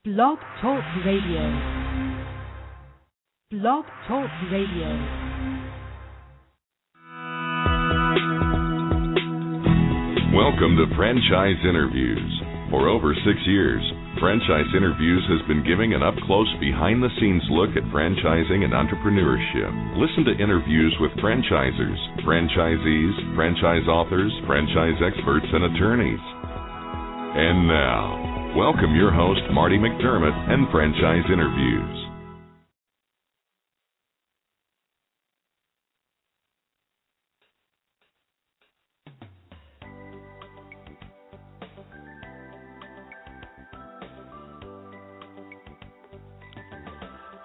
Blog Talk Radio. Blog Talk Radio. Welcome to Franchise Interviews. For over 6 years, Franchise Interviews has been giving an up-close, behind-the-scenes look at franchising and entrepreneurship. Listen to interviews with franchisors, franchisees, franchise authors, franchise experts, and attorneys. And now, welcome your host, Marty McDermott, and Franchise Interviews.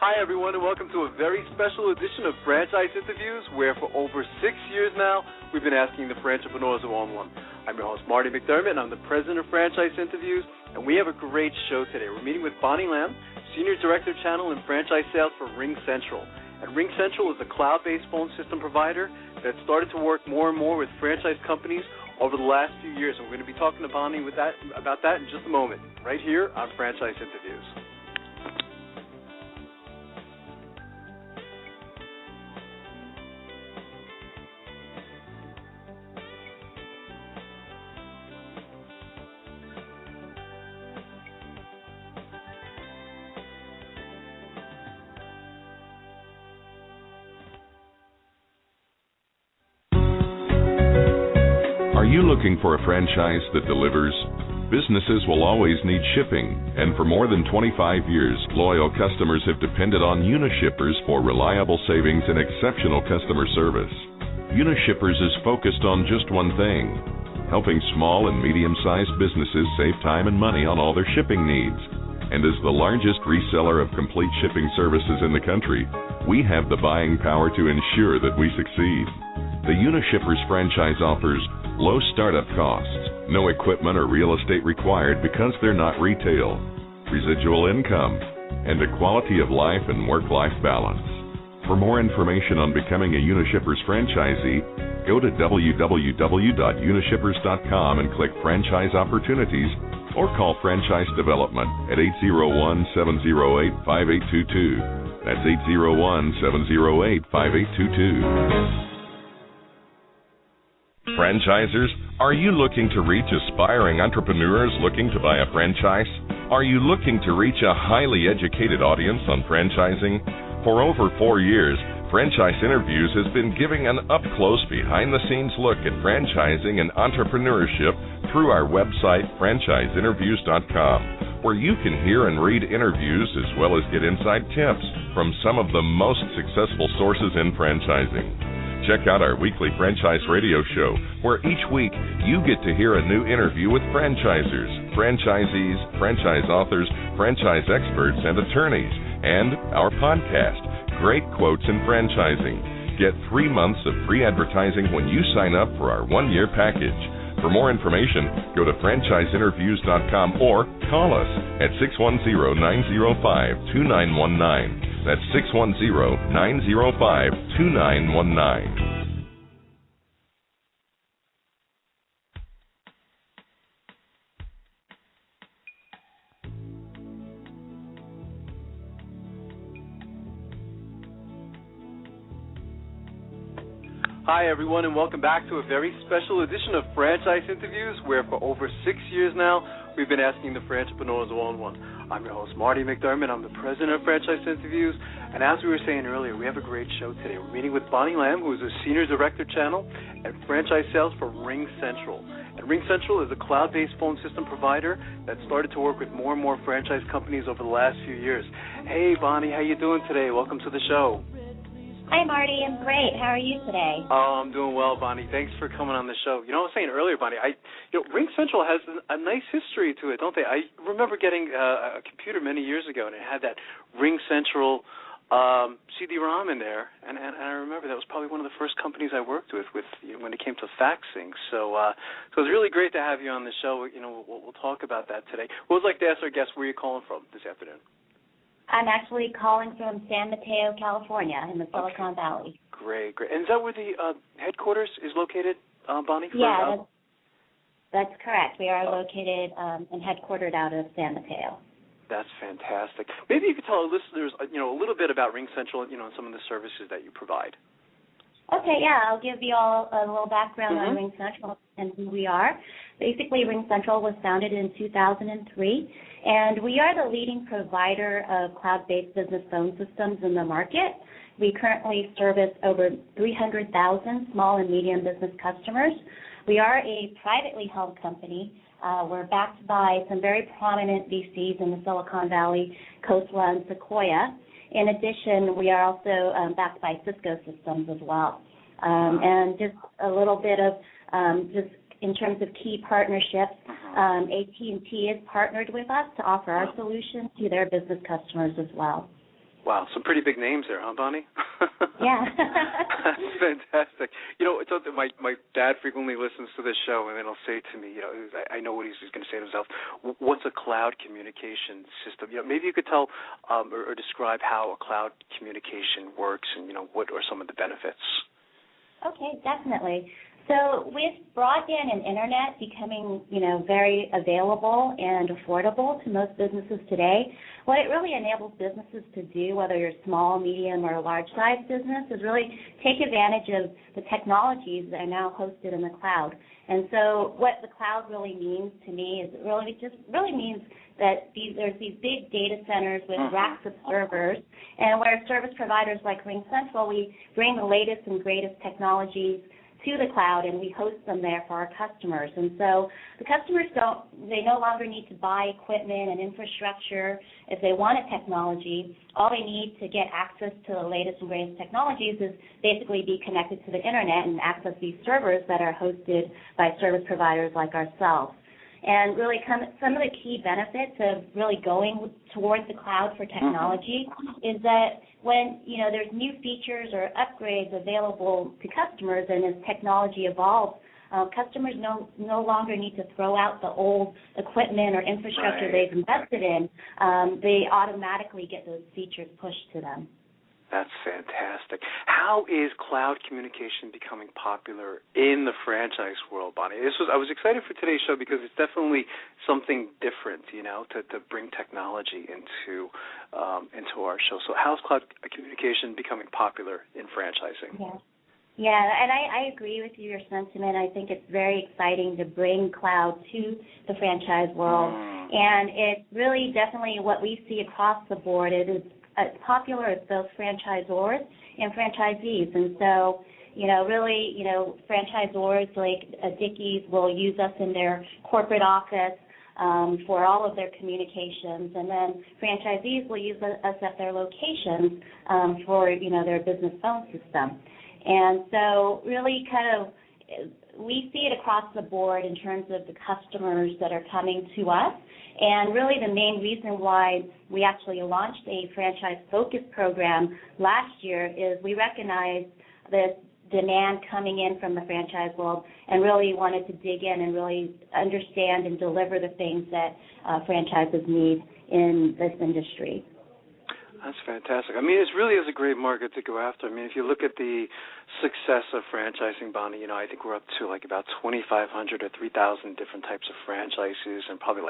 Hi everyone, and welcome to a very special edition of Franchise Interviews, where for over 6 years now, we've been asking the entrepreneurs who own one. I'm your host, Marty McDermott, and I'm the president of Franchise Interviews, and we have a great show today. We're meeting with Bonnie Lamb, Senior Director Channel and Franchise Sales for RingCentral. And RingCentral is a cloud-based phone system provider that started to work more and more with franchise companies over the last few years, and we're going to be talking to Bonnie about that in just a moment, right here on Franchise Interviews. Are you looking for a franchise that delivers? Businesses will always need shipping, and for more than 25 years, loyal customers have depended on Unishippers for reliable savings and exceptional customer service. Unishippers is focused on just one thing: helping small and medium-sized businesses save time and money on all their shipping needs. And as the largest reseller of complete shipping services in the country, we have the buying power to ensure that we succeed. The Unishippers franchise offers low startup costs, no equipment or real estate required because they're not retail, residual income, and a quality of life and work-life balance. For more information on becoming a Unishippers franchisee, go to www.unishippers.com and click Franchise Opportunities, or call Franchise Development at 801-708-5822. That's 801-708-5822. Franchisers, are you looking to reach aspiring entrepreneurs looking to buy a franchise? Are you looking to reach a highly educated audience on franchising? For over 4 years, Franchise Interviews has been giving an up-close, behind-the-scenes look at franchising and entrepreneurship through our website, franchiseinterviews.com, where you can hear and read interviews as well as get inside tips from some of the most successful sources in franchising. Check out our weekly franchise radio show, where each week you get to hear a new interview with franchisors, franchisees, franchise authors, franchise experts, and attorneys, and our podcast, Great Quotes in Franchising. Get 3 months of free advertising when you sign up for our 1-year package. For more information, go to franchiseinterviews.com or call us at 610-905-2919. That's 610-905-2919. Hi everyone, and welcome back to a very special edition of Franchise Interviews, where for over 6 years now, we've been asking the entrepreneurs who own one. I'm your host, Marty McDermott. I'm the president of Franchise Interviews, and as we were saying earlier, we have a great show today. We're meeting with Bonnie Lamb, who is a Senior Director Channel and Franchise Sales for RingCentral. And RingCentral is a cloud-based phone system provider that started to work with more and more franchise companies over the last few years. Hey, Bonnie, how you doing today? Welcome to the show. Hi, Marty. I'm great. How are you today? Oh, I'm doing well, Bonnie. Thanks for coming on the show. You know, I was saying earlier, Bonnie, RingCentral has a nice history to it, don't they? I remember getting a computer many years ago, and it had that RingCentral CD-ROM in there, and I remember that was probably one of the first companies I worked with when it came to faxing. So it was really great to have you on the show. You know, we'll talk about that today. We'd like to ask our guests where you're calling from this afternoon. I'm actually calling from San Mateo, California, in the Silicon Valley. Great. And is that where the headquarters is located, Bonnie? Yeah, that's correct. We are located and headquartered out of San Mateo. That's fantastic. Maybe you could tell our listeners, a little bit about RingCentral, and some of the services that you provide. Okay, yeah, I'll give you all a little background on RingCentral and who we are. Basically, RingCentral was founded in 2003, and we are the leading provider of cloud-based business phone systems in the market. We currently service over 300,000 small and medium business customers. We are a privately held company. We're backed by some very prominent VCs in the Silicon Valley, Khosla, and Sequoia. In addition, we are also backed by Cisco Systems as well. And just a little bit of just in terms of key partnerships, AT&T has partnered with us to offer our solution to their business customers as well. Wow, some pretty big names there, huh, Bonnie? Yeah. That's fantastic. It's something my dad frequently listens to this show, and then he'll say to me, I know what he's going to say to himself, what's a cloud communication system? Maybe you could tell or describe how a cloud communication works and, what are some of the benefits. Okay, definitely. So with broadband and internet becoming, very available and affordable to most businesses today, what it really enables businesses to do, whether you're small, medium, or a large-sized business, is really take advantage of the technologies that are now hosted in the cloud. And so what the cloud really means to me is it really means that there's these big data centers with racks of servers, and where service providers like RingCentral, we bring the latest and greatest technologies to the cloud, and we host them there for our customers. And so the customers they no longer need to buy equipment and infrastructure if they want a technology. All they need to get access to the latest and greatest technologies is basically be connected to the internet and access these servers that are hosted by service providers like ourselves. And really some of the key benefits of really going towards the cloud for technology is that when, there's new features or upgrades available to customers, and as technology evolves, customers no longer need to throw out the old equipment or infrastructure they've invested in. They automatically get those features pushed to them. That's fantastic. How is cloud communication becoming popular in the franchise world, Bonnie? I was excited for today's show because it's definitely something different, to bring technology into our show. So how's cloud communication becoming popular in franchising? Yeah, and I agree with your sentiment. I think it's very exciting to bring cloud to the franchise world. And it's really definitely what we see across the board. It's popular with both franchisors and franchisees. And so, franchisors like Dickies will use us in their corporate office for all of their communications. And then franchisees will use us at their locations for, their business phone system. And so really we see it across the board in terms of the customers that are coming to us. And really the main reason why we actually launched a franchise focus program last year is we recognized this demand coming in from the franchise world and really wanted to dig in and really understand and deliver the things that franchises need in this industry. That's fantastic. It really is a great market to go after. If you look at the success of franchising, Bonnie, I think we're up to about 2,500 or 3,000 different types of franchises and probably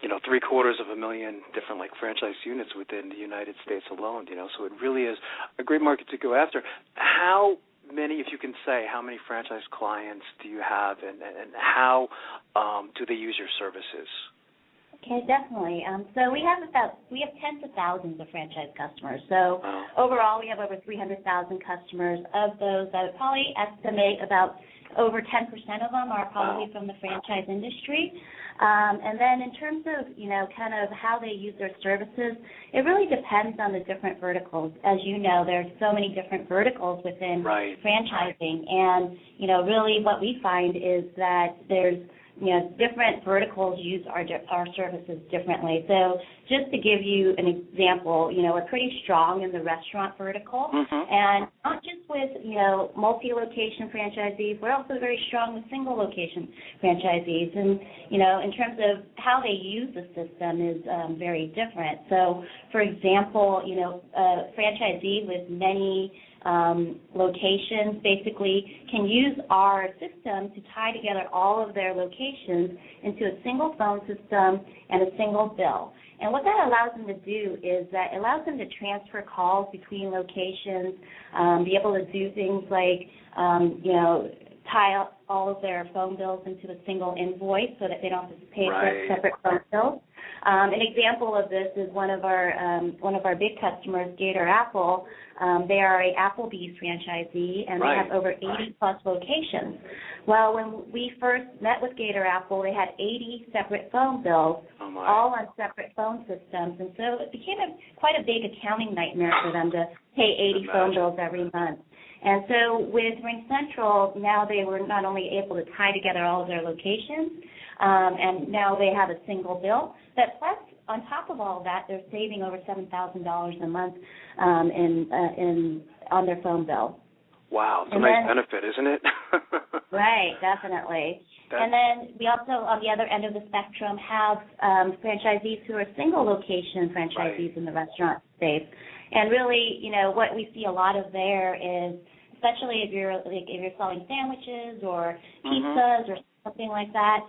750,000 different franchise units within the United States alone, so it really is a great market to go after. How many, if you can say, how many franchise clients do you have and how do they use your services? Okay, definitely. So we have tens of thousands of franchise customers. So overall, we have over 300,000 customers. Of those, I would probably estimate about over 10% of them are probably from the franchise industry. And then in terms of, how they use their services, it really depends on the different verticals. As you know, there's so many different verticals within franchising. And, really what we find is that there's different verticals use our services differently. So just to give you an example, we're pretty strong in the restaurant vertical, and not just with, multi-location franchisees, we're also very strong with single-location franchisees. And, in terms of how they use the system is very different. So, for example, a franchisee with many locations basically can use our system to tie together all of their locations into a single phone system and a single bill. And what that allows them to do is that it allows them to transfer calls between locations, be able to do things like, tie up all of their phone bills into a single invoice so that they don't have to pay for separate phone bills. An example of this is one of our big customers, Gator Apple. They are a Applebee's franchisee, and they have over 80-plus locations. Well, when we first met with Gator Apple, they had 80 separate phone bills, all on separate phone systems, and so it became quite a big accounting nightmare for them to pay 80 phone bills every month. And so with RingCentral, now they were not only able to tie together all of their locations, and now they have a single bill, but plus, on top of all of that, they're saving over $7,000 a month on their phone bill. Wow, it's a nice benefit, isn't it? Right, definitely. And then we also, on the other end of the spectrum, have franchisees who are single location franchisees in the restaurant space. And really, what we see a lot of there is, especially if you're selling sandwiches or pizzas or something like that,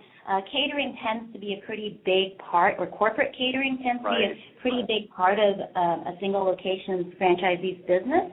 catering tends to be a pretty big part, or corporate catering tends to be a pretty big part of a single location franchisee's business.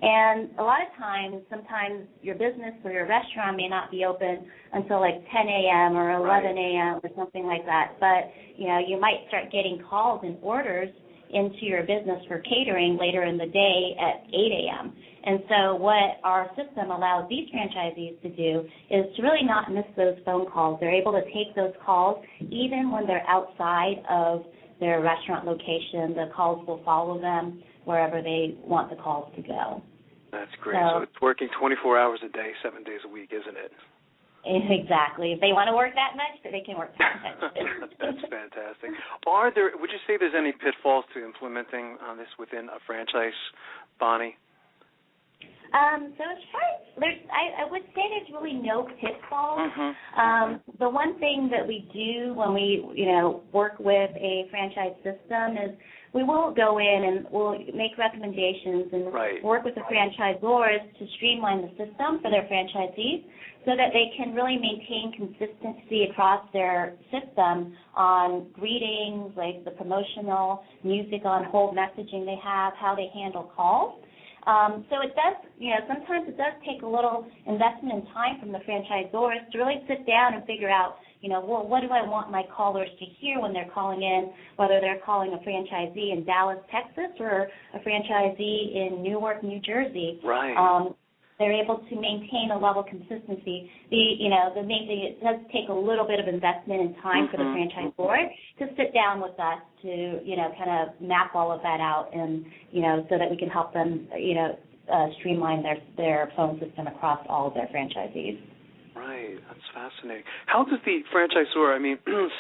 And a lot of times, sometimes your business or your restaurant may not be open until like 10 a.m. or 11 a.m. or something like that. But, you might start getting calls and orders into your business for catering later in the day at 8 a.m. And so what our system allows these franchisees to do is to really not miss those phone calls. They're able to take those calls even when they're outside of their restaurant location. The calls will follow them wherever they want the calls to go. That's great. So it's working 24 hours a day, 7 days a week, isn't it? Exactly. If they want to work that much, they can work that much. That's fantastic. Would you say there's any pitfalls to implementing this within a franchise, Bonnie? So as far as I would say there's really no pitfalls. The one thing that we do when we work with a franchise system is we will go in and we'll make recommendations and work with the franchisors to streamline the system for their franchisees so that they can really maintain consistency across their system on greetings, like the promotional music on hold messaging they have, how they handle calls. So it does, sometimes it does take a little investment in time from the franchisors to really sit down and figure out, what do I want my callers to hear when they're calling in, whether they're calling a franchisee in Dallas, Texas, or a franchisee in Newark, New Jersey. They're able to maintain a level of consistency. The main thing, it does take a little bit of investment and time for the franchisor to sit down with us to, kind of map all of that out and, so that we can help them, streamline their phone system across all of their franchisees. Right, that's fascinating. How does the franchisor,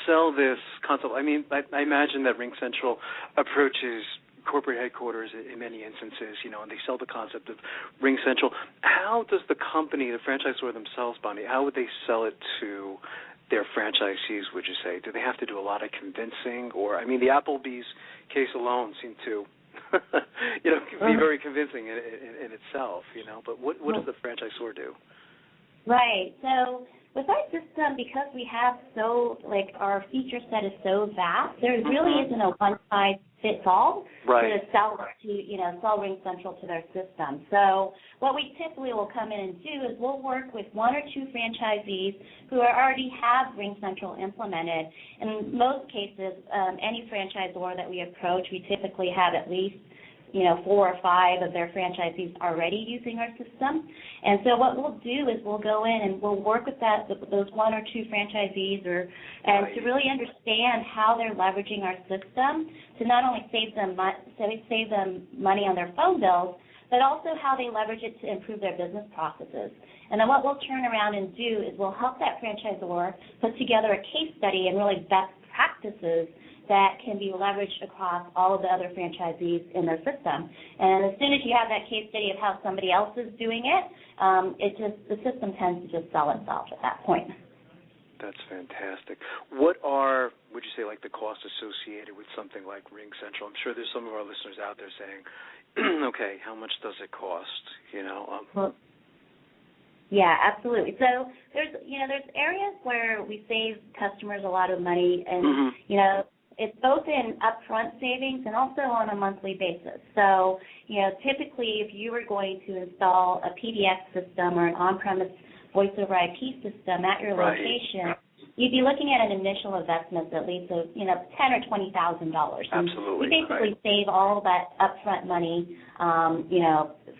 sell this concept? I imagine that RingCentral approaches corporate headquarters in many instances, and they sell the concept of RingCentral. How does the company, the franchisor themselves, Bonnie, how would they sell it to their franchisees, would you say? Do they have to do a lot of convincing? Or, the Applebee's case alone seemed to, be very convincing in itself, But what does the franchisor do? Right. So with our system, because we have our feature set is so vast, there really isn't a one-size-fits-all to sell RingCentral to their system. So what we typically will come in and do is we'll work with one or two franchisees who already have RingCentral implemented. In most cases, any franchisor that we approach, we typically have at least 4 or 5 of their franchisees already using our system. And so what we'll do is we'll go in and we'll work with those 1 or 2 franchisees to really understand how they're leveraging our system to not only save them money on their phone bills, but also how they leverage it to improve their business processes. And then what we'll turn around and do is we'll help that franchisor put together a case study and really best practices that can be leveraged across all of the other franchisees in their system. And as soon as you have that case study of how somebody else is doing it, the system tends to just sell itself at that point. That's fantastic. What are, would you say, the costs associated with something like RingCentral? I'm sure there's some of our listeners out there saying, okay, how much does it cost? Yeah, absolutely. So there's areas where we save customers a lot of money, and it's both in upfront savings and also on a monthly basis. So, typically if you were going to install a PBX system or an on-premise voice over IP system at your location, you'd be looking at an initial investment at least of, $10,000 or $20,000. Absolutely. You basically save all that upfront money,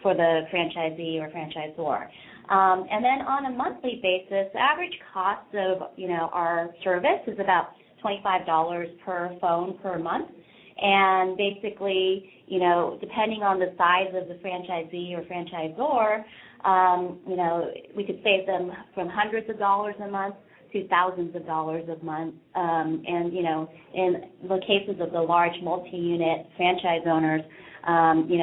for the franchisee or franchisor. And then on a monthly basis, the average cost of, our service is about $25 per phone per month. And basically, depending on the size of the franchisee or franchisor, we could save them from hundreds of dollars a month to thousands of dollars a month. And, in the cases of the large multi-unit franchise owners,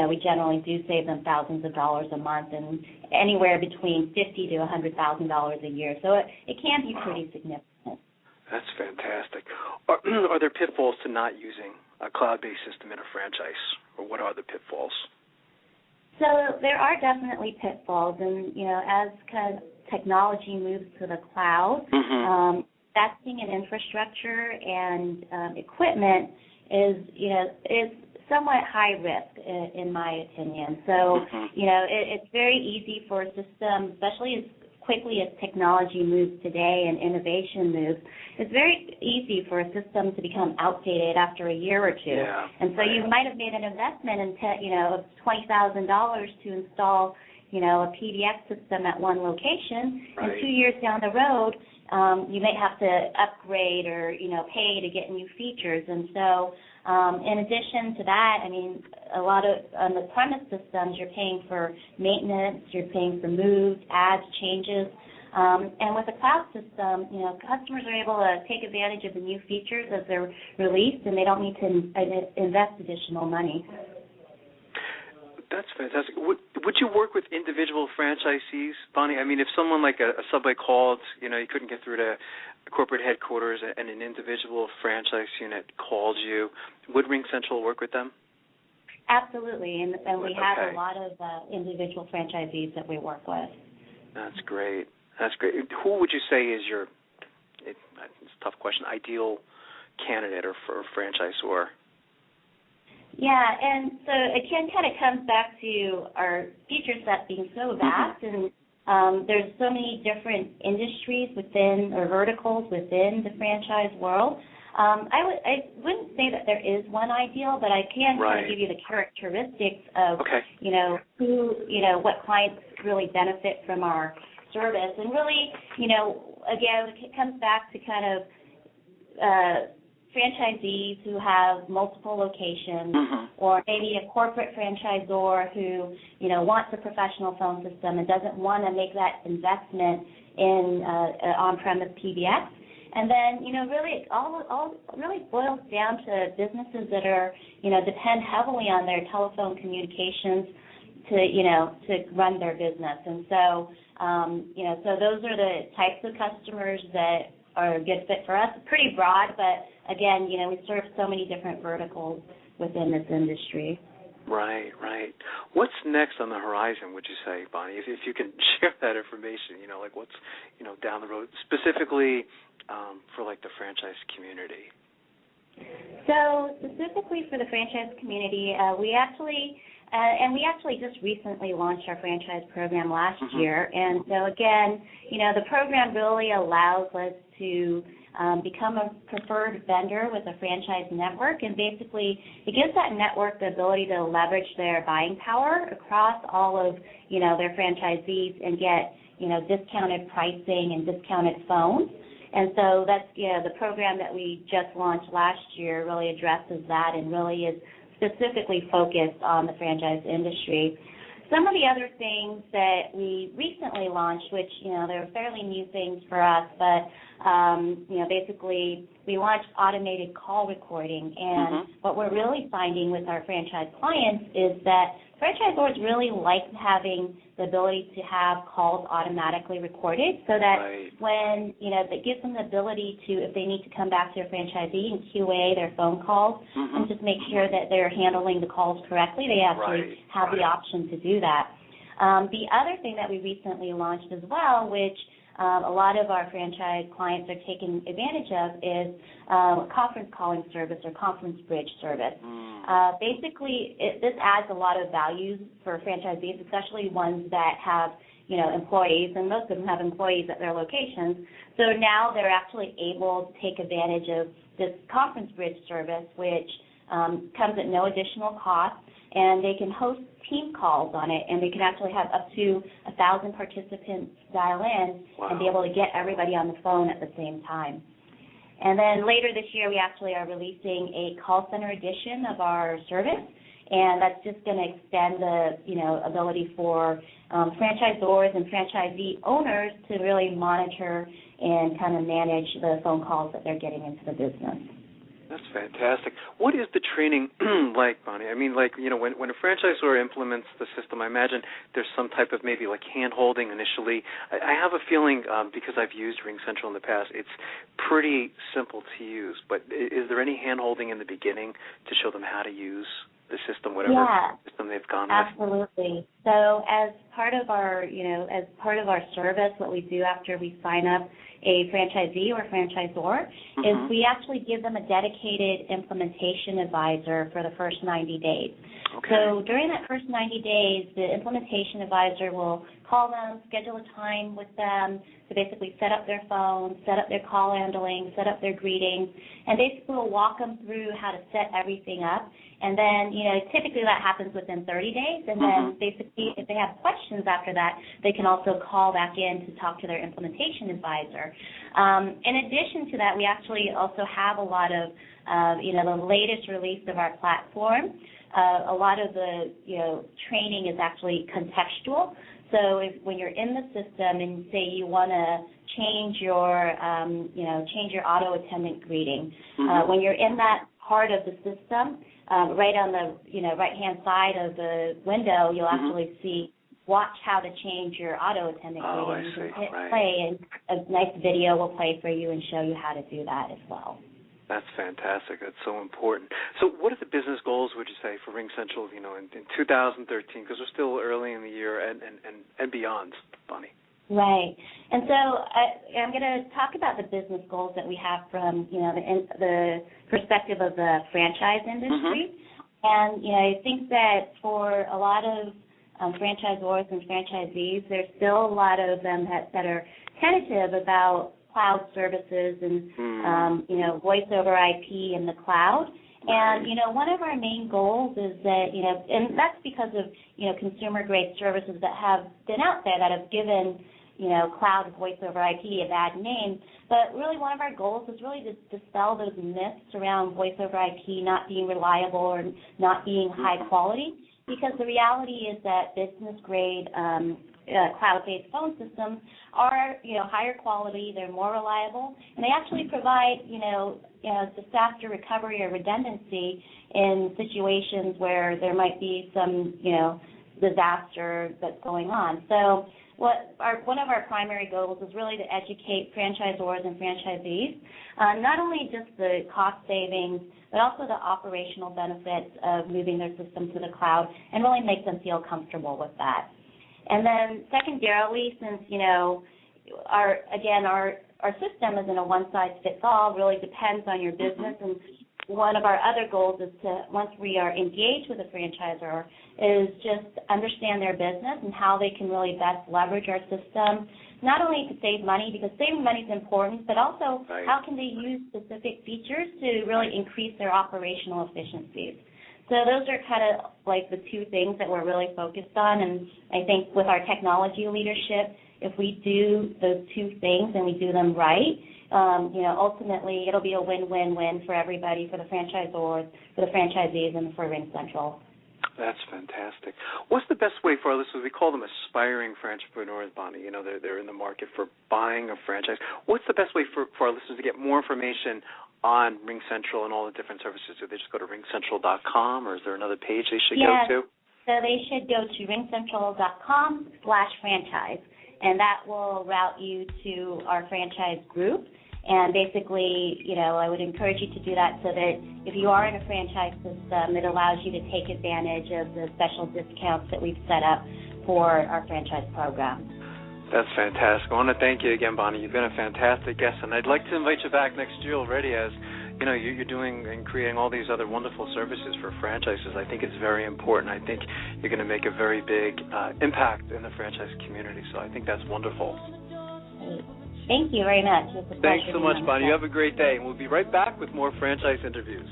we generally do save them thousands of dollars a month and anywhere between $50,000 to $100,000 a year. So it can be pretty significant. That's fantastic. Are there pitfalls to not using a cloud-based system in a franchise, or what are the pitfalls? So there are definitely pitfalls, and as kind of technology moves to the cloud, investing in infrastructure and equipment is somewhat high risk, in my opinion. So it's very easy for a system, especially as quickly as technology moves today and innovation moves, it's very easy for a system to become outdated after a year or two. Yeah, and so you might have made an investment of $20,000 to install, a PBX system at one location, and 2 years down the road, you may have to upgrade or, pay to get new features. And so in addition to that, a lot of on the premise systems, you're paying for maintenance, you're paying for moves, adds, changes. And with a cloud system, customers are able to take advantage of the new features as they're released, and they don't need to invest additional money. That's fantastic. Would you work with individual franchisees, Bonnie? If someone like a Subway called, you couldn't get through to corporate headquarters and an individual franchise unit called you, would RingCentral work with them? Absolutely, and we have a lot of individual franchisees that we work with. That's great. Who would you say is your, it's a tough question, ideal candidate or for a franchisor? Yeah, and so again, kind of comes back to our feature set being so vast, and there's so many different industries within or verticals within the franchise world. I wouldn't say that there is one ideal, but I can kind of give you the characteristics of what clients really benefit from our service, and really, again, it comes back to kind of franchisees who have multiple locations, or maybe a corporate franchisor who, wants a professional phone system and doesn't want to make that investment in on-premise PBX. And then, really, all really boils down to businesses that are, depend heavily on their telephone communications to run their business. And so, so those are the types of customers that are a good fit for us. Pretty broad, but again, we serve so many different verticals within this industry. Right. What's next on the horizon, would you say, Bonnie? If you can share that information, like what's, down the road, specifically for like the franchise community. So specifically for the franchise community, we actually just recently launched our franchise program last year. And so again, the program really allows us to become a preferred vendor with a franchise network, and basically it gives that network the ability to leverage their buying power across all of, their franchisees and get, discounted pricing and discounted phones. And so that's, the program that we just launched last year really addresses that and really is specifically focused on the franchise industry. Some of the other things that we recently launched, which, they're fairly new things for us, but, basically we launched automated call recording. And what we're really finding with our franchise clients is that franchisors really like having the ability to have calls automatically recorded so that when, that gives them the ability to, if they need to come back to their franchisee and QA their phone calls and just make sure that they're handling the calls correctly, they actually have the option to do that. The other thing that we recently launched as well, which a lot of our franchise clients are taking advantage of is conference calling service or conference bridge service. Basically, this adds a lot of values for franchisees, especially ones that have employees, and most of them have employees at their locations. So now they're actually able to take advantage of this conference bridge service, which comes at no additional cost, and they can host team calls on it, and they can actually have up to 1,000 participants dial in and be able to get everybody on the phone at the same time. And then later this year, we actually are releasing a call center edition of our service, and that's just going to extend the ability for franchisors and franchisee owners to really monitor and kind of manage the phone calls that they're getting into the business. That's fantastic. What is the training like, Bonnie? I mean, when a franchisor implements the system, I imagine there's some type of maybe hand-holding initially. I have a feeling, because I've used RingCentral in the past, it's pretty simple to use. But is there any hand-holding in the beginning to show them how to use the system, whatever system they've gone with? Absolutely. So as part of our, service, what we do after we sign up a franchisee or franchisor is we actually give them a dedicated implementation advisor for the first 90 days. Okay. So during that first 90 days, the implementation advisor will call them, schedule a time with them to basically set up their phone, set up their call handling, set up their greetings, and basically will walk them through how to set everything up. And then, typically that happens within 30 days, and then basically if they have questions after that, they can also call back in to talk to their implementation advisor. In addition to that, we actually also have a lot of, the latest release of our platform. A lot of the, training is actually contextual. So when you're in the system and say you want to change your auto attendant greeting, when you're in that part of the system, right on the right-hand side of the window, you'll actually see watch how to change your auto attendant greeting. You can hit play, and a nice video will play for you and show you how to do that as well. That's fantastic. That's so important. So what are the business goals, would you say, for RingCentral, in 2013, because we're still early in the year and beyond, Bonnie? Right. And so I'm going to talk about the business goals that we have from, the perspective of the franchise industry. And, I think that for a lot of franchisors and franchisees, there's still a lot of them that are tentative about cloud services and, voice over IP in the cloud. And, one of our main goals is that, and that's because of, consumer-grade services that have been out there that have given, cloud voice over IP a bad name. But really one of our goals is really to dispel those myths around voice over IP not being reliable or not being high quality, because the reality is that business-grade cloud-based phone systems are, higher quality, they're more reliable, and they actually provide, disaster recovery or redundancy in situations where there might be some, disaster that's going on. So one of our primary goals is really to educate franchisors and franchisees, not only just the cost savings, but also the operational benefits of moving their system to the cloud, and really make them feel comfortable with that. And then secondarily, since, our system isn't a one-size-fits-all, really depends on your business, and one of our other goals is to, once we are engaged with a franchisor, is just understand their business and how they can really best leverage our system, not only to save money, because saving money is important, but also how can they use specific features to really increase their operational efficiencies. So those are kind of like the two things that we're really focused on, and I think with our technology leadership, if we do those two things and we do them right, ultimately it'll be a win-win-win for everybody, for the franchisors, for the franchisees, and for RingCentral. That's fantastic. What's the best way for our listeners? We call them aspiring entrepreneurs, Bonnie. They're in the market for buying a franchise. What's the best way for our listeners to get more information on RingCentral and all the different services? Do they just go to ringcentral.com, or is there another page they should go to? So they should go to ringcentral.com/franchise, and that will route you to our franchise group. And basically, I would encourage you to do that so that if you are in a franchise system, it allows you to take advantage of the special discounts that we've set up for our franchise program. That's fantastic. I want to thank you again, Bonnie. You've been a fantastic guest, and I'd like to invite you back next year already as, you know, you're doing and creating all these other wonderful services for franchises. I think it's very important. I think you're going to make a very big impact in the franchise community, so I think that's wonderful. Great. Thank you very much. It's a Thanks pleasure so being much, on the Bonnie. show. You have a great day, and we'll be right back with more franchise interviews.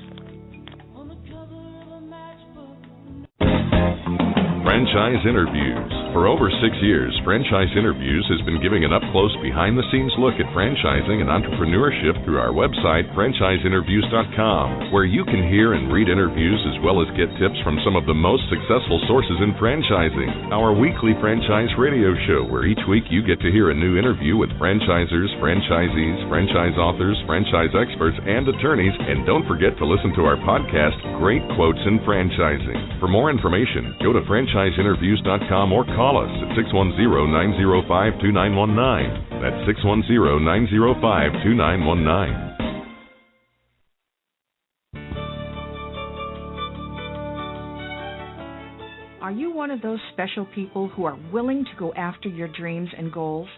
Franchise Interviews. For over 6 years, Franchise Interviews has been giving an up-close, behind-the-scenes look at franchising and entrepreneurship through our website, franchiseinterviews.com, where you can hear and read interviews as well as get tips from some of the most successful sources in franchising. Our weekly franchise radio show, where each week you get to hear a new interview with franchisors, franchisees, franchise authors, franchise experts, and attorneys. And don't forget to listen to our podcast, Great Quotes in Franchising. For more information, go to franchiseinterviews.com or call us at 610-905-2919. That's 610-905-2919. Are you one of those special people who are willing to go after your dreams and goals?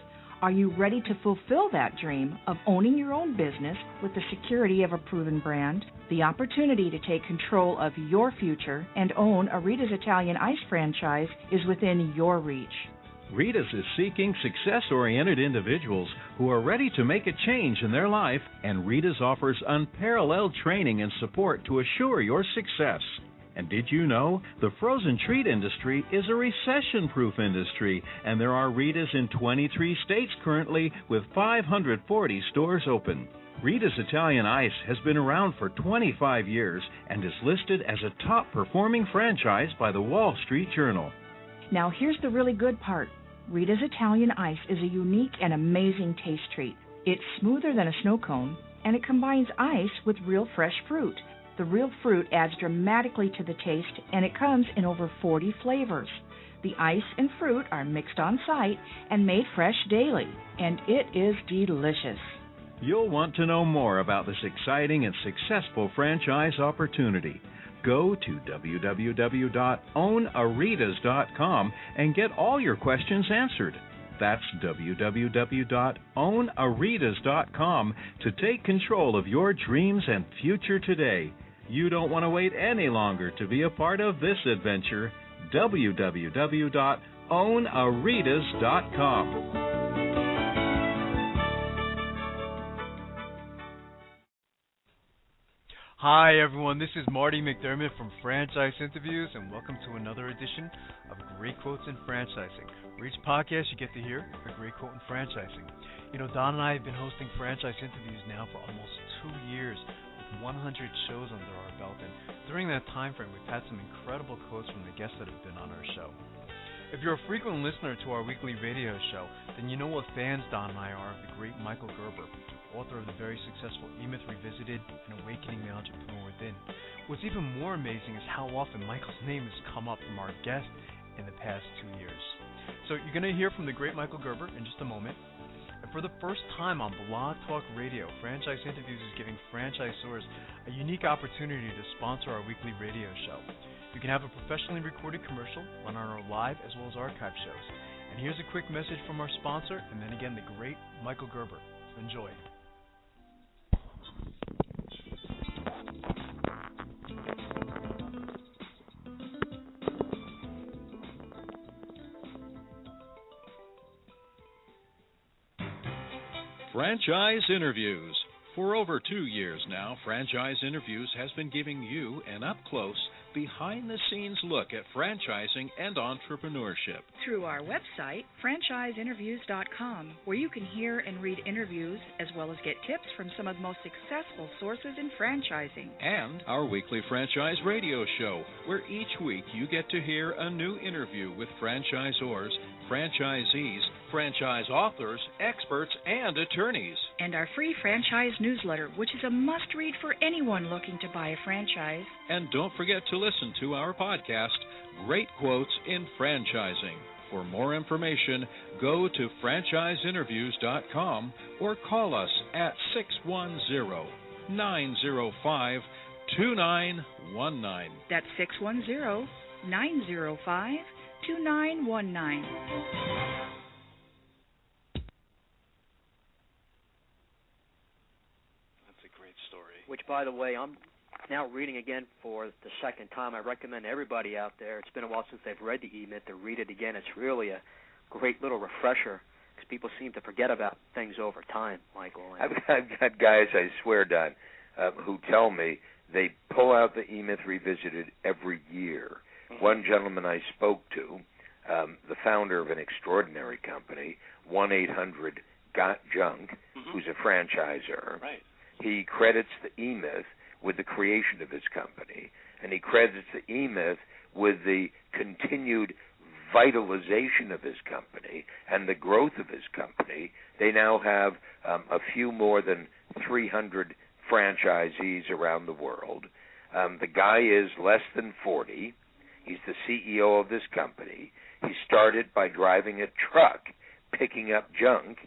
Are you ready to fulfill that dream of owning your own business with the security of a proven brand? The opportunity to take control of your future and own a Rita's Italian Ice franchise is within your reach. Rita's is seeking success-oriented individuals who are ready to make a change in their life, and Rita's offers unparalleled training and support to assure your success. And did you know the frozen treat industry is a recession-proof industry, and there are Rita's in 23 states currently with 540 stores open. Rita's Italian Ice has been around for 25 years and is listed as a top-performing franchise by the Wall Street Journal. Now here's the really good part. Rita's Italian Ice is a unique and amazing taste treat. It's smoother than a snow cone, and it combines ice with real fresh fruit. The real fruit adds dramatically to the taste, and it comes in over 40 flavors. The ice and fruit are mixed on site and made fresh daily, and it is delicious. You'll want to know more about this exciting and successful franchise opportunity. Go to www.ownaritas.com and get all your questions answered. That's www.ownaritas.com to take control of your dreams and future today. You don't want to wait any longer to be a part of this adventure. www.ownaritas.com. Hi everyone, this is Marty McDermott from Franchise Interviews, and welcome to another edition of Great Quotes in Franchising. For each podcast you get to hear a great quote in franchising. You know, Don and I have been hosting Franchise Interviews now for almost 2 years with 100 shows under our belt, and during that time frame we've had some incredible quotes from the guests that have been on our show. If you're a frequent listener to our weekly radio show, then you know what fans Don and I are of the great Michael Gerber, author of the very successful E-Myth Revisited and Awakening the Entrepreneur Within. What's even more amazing is how often Michael's name has come up from our guests in the past 2 years. So you're going to hear from the great Michael Gerber in just a moment. And for the first time on Blog Talk Radio, Franchise Interviews is giving franchisors a unique opportunity to sponsor our weekly radio show. You can have a professionally recorded commercial run on our live as well as archive shows. And here's a quick message from our sponsor, and then again the great Michael Gerber. Enjoy. Franchise Interviews. For over 2 years now, Franchise Interviews has been giving you an up-close, behind-the-scenes look at franchising and entrepreneurship. Through our website, franchiseinterviews.com, where you can hear and read interviews as well as get tips from some of the most successful sources in franchising. And our weekly franchise radio show, where each week you get to hear a new interview with franchisors, franchisees, franchise authors, experts, and attorneys. And our free franchise newsletter, which is a must-read for anyone looking to buy a franchise. And don't forget to listen to our podcast, Great Quotes in Franchising. For more information, go to franchiseinterviews.com or call us at 610-905-2919. That's 610-905-2919. which, by the way, I'm now reading again for the second time. I recommend everybody out there. It's been a while since they've read the E-Myth to read it again. It's really a great little refresher because people seem to forget about things over time, Michael. I've got guys, I swear, Don, who tell me they pull out the E-Myth Revisited every year. Mm-hmm. One gentleman I spoke to, the founder of an extraordinary company, 1-800-GOT-JUNK, who's a franchisor. Right. He credits the E-Myth with the creation of his company, and he credits the E-Myth with the continued vitalization of his company and the growth of his company. They now have a few more than 300 franchisees around the world. The guy is less than 40. He's the CEO of this company. He started by driving a truck, picking up junk,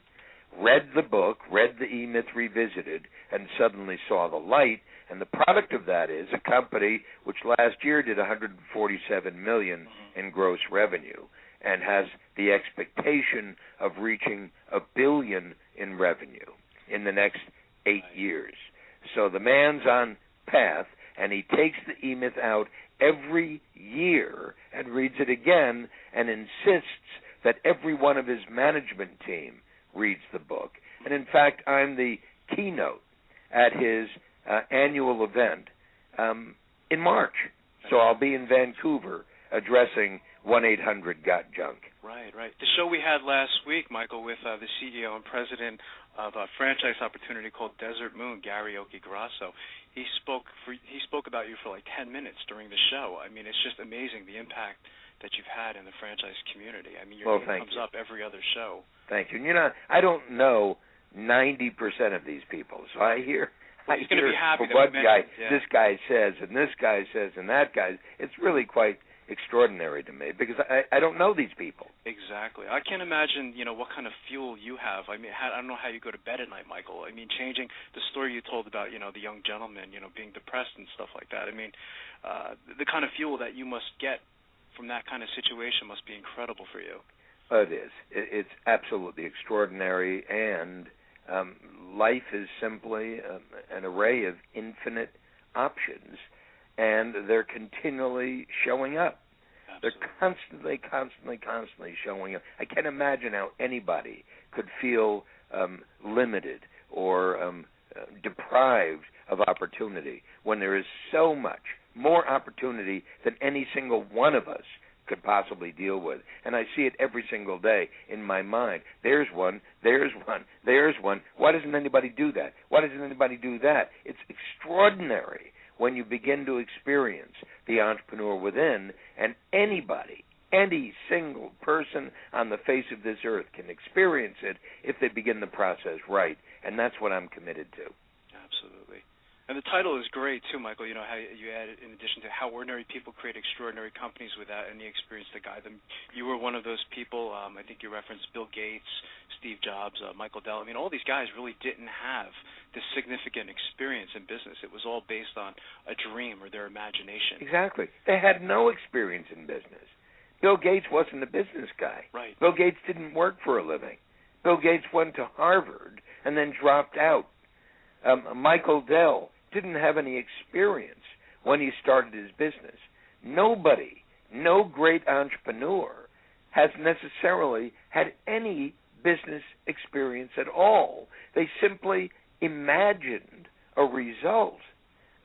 read the book, read the E-Myth Revisited, and suddenly saw the light. And the product of that is a company which last year did $147 million in gross revenue and has the expectation of reaching $1 billion in revenue in the next 8 years. So the man's on path, and he takes the E-Myth out every year and reads it again and insists that every one of his management team reads the book. And in fact, I'm the keynote at his annual event in March. So I'll be in Vancouver addressing 1-800-GOT-JUNK. Right. The show we had last week, Michael, with the CEO and president of a franchise opportunity called Desert Moon, Gary Okigrasso, he spoke about you for like 10 minutes during the show. I mean, it's just amazing the impact that you've had in the franchise community. I mean, your name comes up every other show. Thank you. And, I don't know 90% of these people, so I hear he's going to be happy what guy this guy says and this guy says and that guy. It's really quite extraordinary to me because I don't know these people. Exactly. I can't imagine, what kind of fuel you have. I mean, I don't know how you go to bed at night, Michael. I mean, changing the story you told about, the young gentleman, being depressed and stuff like that. I mean, the kind of fuel that you must get from that kind of situation must be incredible for you. It is. It's absolutely extraordinary, and life is simply an array of infinite options, and they're continually showing up. Absolutely. They're constantly showing up. I can't imagine how anybody could feel limited or deprived of opportunity when there is so much more opportunity than any single one of us could possibly deal with. And I see it every single day in my mind. There's one. Why doesn't anybody do that? Why doesn't anybody do that? It's extraordinary when you begin to experience the entrepreneur within, and anybody, any single person on the face of this earth can experience it if they begin the process right. And that's what I'm committed to. Absolutely. And the title is great, too, Michael, how you added, in addition to how ordinary people create extraordinary companies without any experience to guide them. You were one of those people. I think you referenced Bill Gates, Steve Jobs, Michael Dell. I mean, all these guys really didn't have this significant experience in business. It was all based on a dream or their imagination. Exactly. They had no experience in business. Bill Gates wasn't a business guy. Right. Bill Gates didn't work for a living. Bill Gates went to Harvard and then dropped out. Michael Dell didn't have any experience when he started his business. Nobody, no great entrepreneur, has necessarily had any business experience at all. They simply imagined a result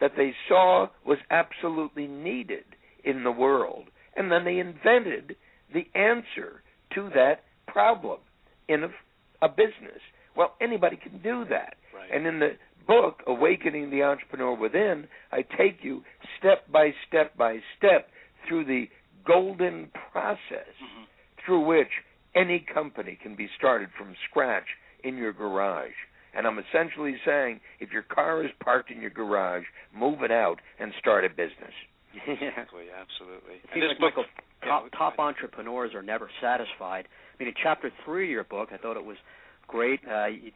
that they saw was absolutely needed in the world, and then they invented the answer to that problem in a business. Well, anybody can do that. Right. And in the book, Awakening the Entrepreneur Within, I take you step by step through the golden process through which any company can be started from scratch in your garage. And I'm essentially saying, if your car is parked in your garage, move it out and start a business. Exactly, absolutely. And this book, top entrepreneurs are never satisfied. I mean, in chapter 3 of your book, I thought it was great.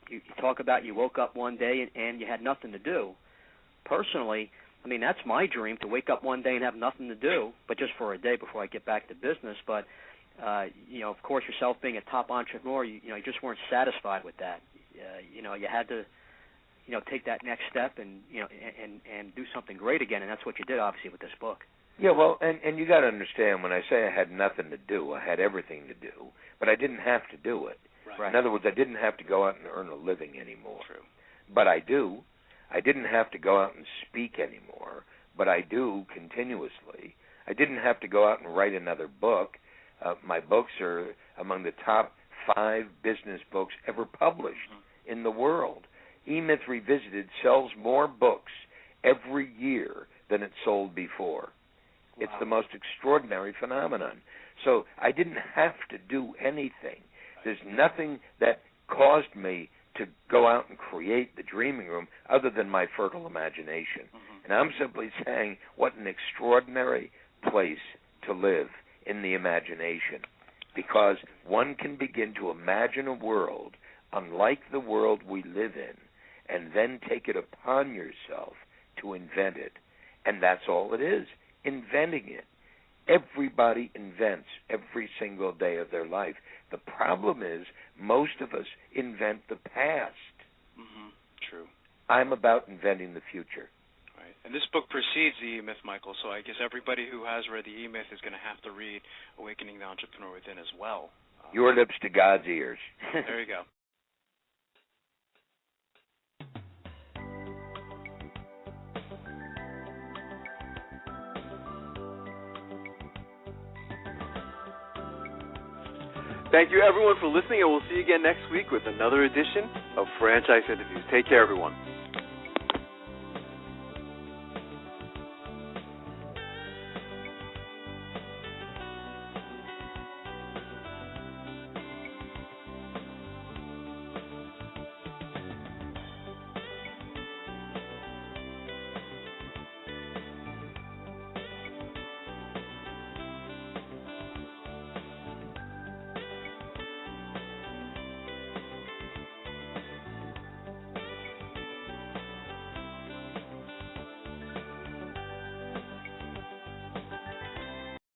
You talk about you woke up one day and you had nothing to do. Personally, I mean, that's my dream, to wake up one day and have nothing to do, but just for a day before I get back to business. But, of course, yourself being a top entrepreneur, you just weren't satisfied with that. You had to take that next step and do something great again. And that's what you did, obviously, with this book. Yeah, well, and you got to understand, when I say I had nothing to do, I had everything to do, but I didn't have to do it. Right. In other words, I didn't have to go out and earn a living anymore. True. But I do. I didn't have to go out and speak anymore, but I do continuously. I didn't have to go out and write another book. My books are among the top 5 business books ever published in the world. E-Myth Revisited sells more books every year than it sold before. Wow. It's the most extraordinary phenomenon. So I didn't have to do anything. There's nothing that caused me to go out and create the dreaming room other than my fertile imagination. And I'm simply saying, what an extraordinary place to live in the imagination, because one can begin to imagine a world unlike the world we live in, and then take it upon yourself to invent it. And that's all it is, inventing it. Everybody invents every single day of their life. The problem is most of us invent the past. True. I'm about inventing the future. Right. And this book precedes the E-Myth, Michael, so I guess everybody who has read the E-Myth is going to have to read Awakening the Entrepreneur Within as well. Your lips to God's ears. There you go. Thank you, everyone, for listening, and we'll see you again next week with another edition of Franchise Interviews. Take care, everyone.